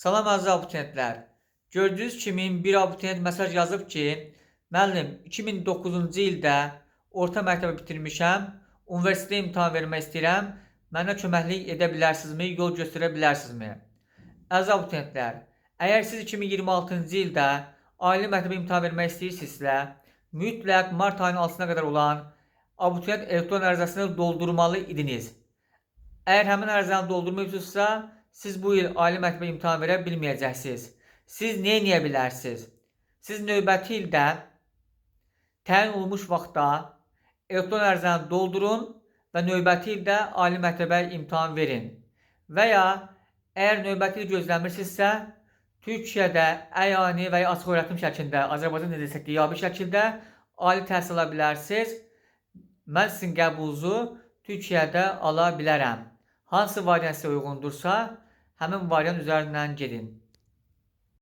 Salam əziz abituriyentlər. Gördüyünüz kimi bir abituriyent mesaj yazıb ki, müəllim 2009-cu ildə orta məktəbi bitirmişəm, universitetə imtahan vermək istəyirəm, mənə köməklik edə bilərsinizmi, yol göstərə bilərsinizmi? Əziz abituriyentlər, əgər siz 2026-cı ildə ali məktəbə imtahan vermək istəyirsinizsə, mütləq mart ayının 6-sına qədər olan abituriyent elektron ərizəsini doldurmalı idiniz. Əgər həmin ərizəni doldurmayıbsınızsa, siz bu il ali məktəbə imtahan verə bilməyəcəksiniz. Siz nə edə bilərsiniz? Siz növbəti ildə təyin olunmuş vaxtda elektron ərizəni doldurun və növbəti ildə ali məktəbə imtahan verin. Və ya əgər növbəti il gözləmirsinizsə, Türkiyədə əyani və ya açıq öyrətim şəklində, Azərbaycan dilində isə qiyabi şəkildə ali təhsil ala bilərsiniz. Mən sizin qəbulunuzu Türkiyədə ala bilərəm. Hansı variant sizə uyğundursa, həmin variant üzərindən gedin.